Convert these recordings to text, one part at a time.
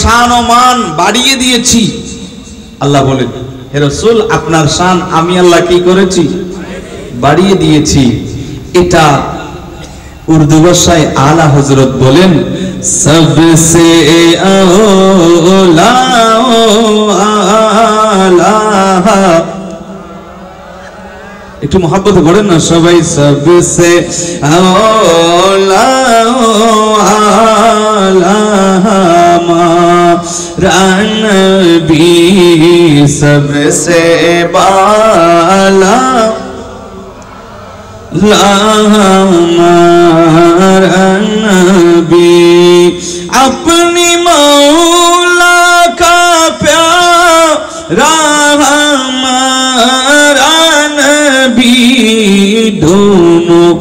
শান ও মান বাড়িয়ে দিয়েছি। আল্লাহ বলেন, হে রাসূল, আপনার শান আমি আল্লাহ কি করেছি? বাড়িয়ে দিয়েছি। এটা উর্দু ভাষায় আলা হযরত বলেন, সবসে আলা আলা। একটু মহব্বত করেন না সবাই, সবসে আলা আলা নবী सबसे बाला हमारा नबी अपनी मौला का प्यारा हमारा नबी दोनों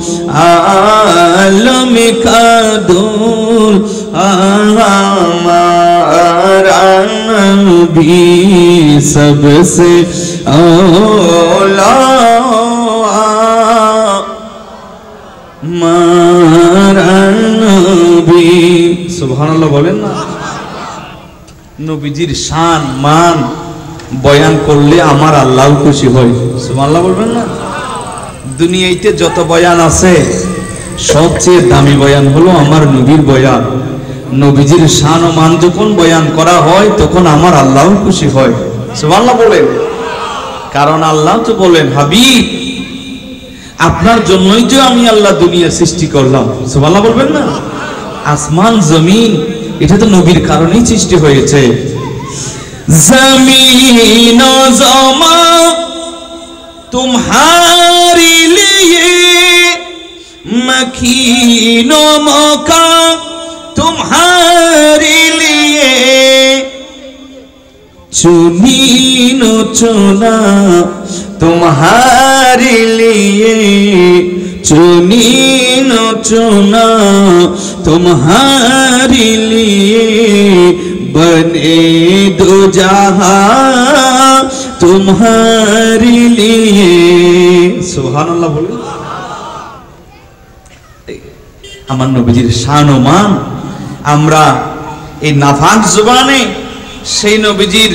आलम का दूर हमारा नबी सबसे औला हमारा नबी। सुबहानाल्लाह বলেন না। নবীজির শান মান বয়ান করলে আমার আল্লাহ খুশি হয়। সুবহানাল্লাহ বলবেন না। দুনিয়াতে যত বয়ান আছে সবচেয়ে দামি বয়ান হলো আমার নবীর বয়ান। নবীজির শান ও মান যখন বয়ান করা হয় তখন আমার আল্লাহ খুশি হয়। সুবহানাল্লাহ বলেন। কারণ আল্লাহ তো বলেন, হাবিব আপনার জন্যই যে আমি আল্লাহ দুনিয়া সৃষ্টি করলাম। সুবহানাল্লাহ বলবেন না। আসমান জমিন এটা তো নবীর কারণেই সৃষ্টি হয়েছে। জমিন ও জমা तुम्हारे लिए, मकीन व मौका तुम्हारे लिए, चुनीन चुना तुम्हारे लिए, चुनीन चुना तुम्हारे लिए, बने दो जहां तुम्हारे लिए। सुबहानाल्लाह बोले। আমার নবীজির শান ও মান আমরা এই নাফাক জবানে সেই নবীজির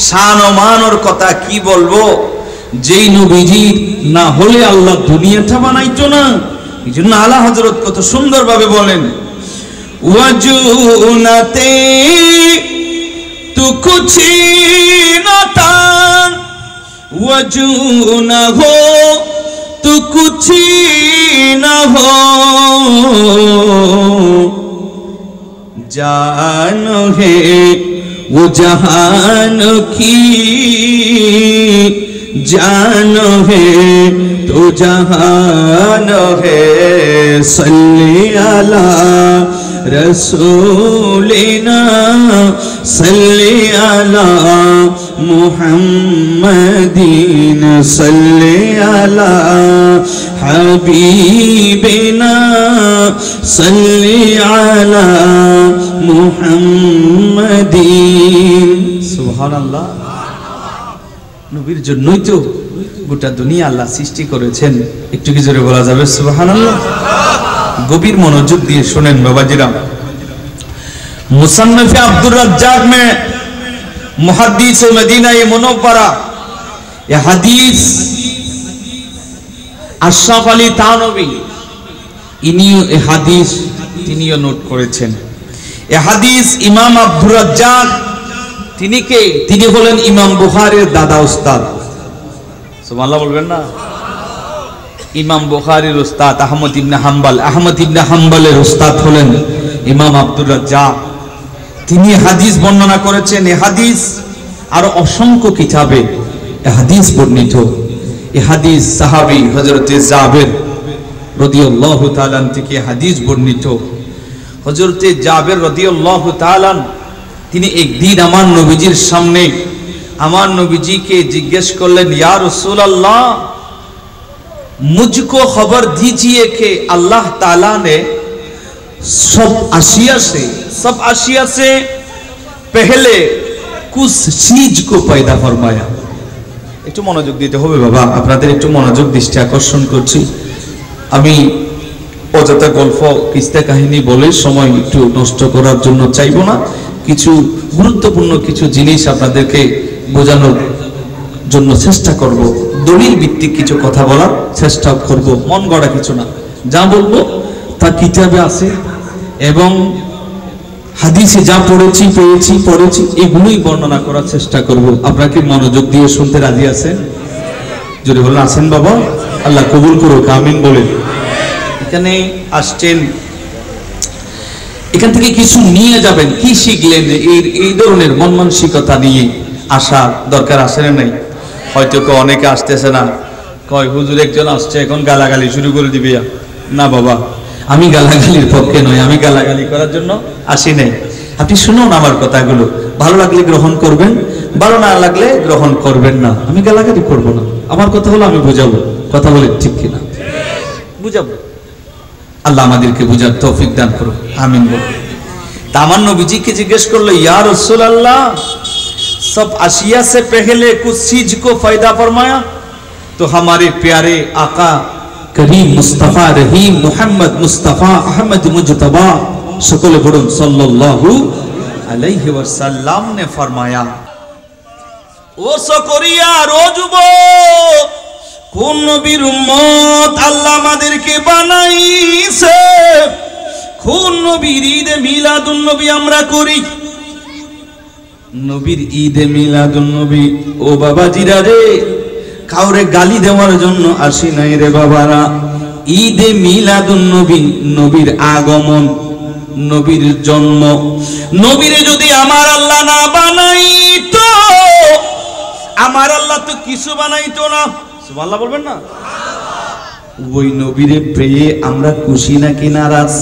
শান ও মানের কথা কি বলবো, যেই নবীজির না হলে আল্লাহ দুনিয়াটা বানাইতো না। এই জন্য আলা হযরত কত সুন্দর ভাবে বলেন, ওয়াজুনাতে তু কুছ না তা, वजू न हो तो कुछ न हो, जान है वो जहान की, जान है तो जहान है। सल्ली अला रसूलिना सल्ली अला मुहम्मदीन सल्ली अला हबीबिना सल्ली अला मुहम्मदीन। सुबहानाल्लाह। নবীর জন্যই তো গোটা দুনিয়া আল্লাহ সৃষ্টি করেছেন। একটু কি জোরে বলা যাবে সুবহানাল্লাহ? গভীর মনোযোগ দিয়ে শুনেন বাবাজিরা। মুসান্নফে আব্দুর রাজ্জাক में मुहद्दिस मदीना मुनव्वरा ये हदीस আশরাফ আলী থানভী ইনিও এই হাদিস তিনিও নোট করেছেন। এই হাদিস ইমাম আব্দুর রাজ্জাক তিনি কে? তিনি হলেন ইমাম বুখারীর দাদা উস্তাদ। সুবহানাল্লাহ বলবেন না। ইমাম বুখারীর উস্তাদ আহমদ ইবনে হাম্বল, আহমদ ইবনে হাম্বলের উস্তাদ হলেন ইমাম আব্দুর রাজ্জাক। তিনি হাদিস বর্ণনা করেছেন। এই হাদিস আর অসংখ্য কিতাবে এই হাদিস বর্ণিত। এই হাদিস সাহাবী হযরতে জাবের রাদিয়াল্লাহু তাআলা থেকে হাদিস বর্ণিত। হযরতে জাবের রাদিয়াল্লাহু তাআলা তিনি একদিন আমার নবীজির সামনে আমার নবীজিকে জিজ্ঞেস করলেন, ইয়া রাসূলুল্লাহ मुझको खबर दीजिए कि अल्लाह ताला ने सब आशिया से पहले कुछ चीज को पैदा फरमाया। একটু মনোযোগ দিতে হবে বাবা, আপনাদের একটু মনোযোগ দৃষ্টি আকর্ষণ করছি। আমি অযথা গল্প কিস্তা কাহিনী বলে সময় একটু নষ্ট করার জন্য চাইবো না, কিছু গুরুত্বপূর্ণ কিছু জিনিস আপনাদেরকে বোঝানোর জন্য চেষ্টা করব, দলিল ভিত্তিক কিছু কথা বলার চেষ্টা করব, মন গড়া কিছু না। যা বলবো তা কিতাবে আছে এবং হাদিসে যা পড়েছি পড়েছি এগুলোই বর্ণনা করার চেষ্টা করব। আপনারা কি মনোযোগ দিয়ে শুনতে রাজি আছেন? যদি বলেন আছেন বাবা, আল্লাহ কবুল করুক, আমিন বলেন। এখানে আসছেন, এখান থেকে কিছু নিয়ে যাবেন, কি শিখলেন, এই ধরনের মন মানসিকতা নিয়ে আসার দরকার আছে না নাই? হয়তো অনেকে আসতেছে না, কয় হুজুর একজন আসছে এখন গালাগালি শুরু করে দিবে। না বাবা, আমি গালাগালির পক্ষে নই, আমি গালাগালি করার জন্য আসি নাই। আপনি শুনুন আমার কথাগুলো, ভালো লাগলে গ্রহণ করবেন, ভালো না লাগলে গ্রহণ করবেন না। আমি গালাগালি করব না, আমার কথা হলো আমি বুঝাবো। কথা বলে ঠিক কিনা? বুঝাবো। আল্লাহ আমাদেরকে বুঝার তৌফিক দান করুন, আমিন বলুন। তা আমার নবীজিকে জিজ্ঞেস করলো, ইয়া রাসূলুল্লাহ, सब अशिया से पहले कुछ चीज को फायदा फरमाया? तो हमारे प्यारे आका करीम मुस्तफा रहीम मोहम्मद मुस्तफा अहमद मुजतबा सकल बड़न सल्लल्लाहु अलैहि वसल्लम ने फरमाया, ओ सकरिया रोजुब কোন নবীর উম্মত আল্লাহ আমাদেরকে বানাইছে, কোন নবীর ঈদে মিলাদুন নবী আমরা করি। নবীর ঈদে মিলাদুন নবী, ও বাবাজিরা রে, কাউরে গালি দেওয়ার জন্য আসি নাই রে বাবারা। ঈদে মিলাদুন নবী, নবীর আগমন, নবীর জন্ম। নবীরে যদি আমার আল্লাহ না বানাইতো, আমার আল্লাহ তো কিছু বানাইতো না। সুবহানাল্লাহ বলবেন না? ওই নবীরে পেয়ে আমরা খুশি নাকি নারাজ?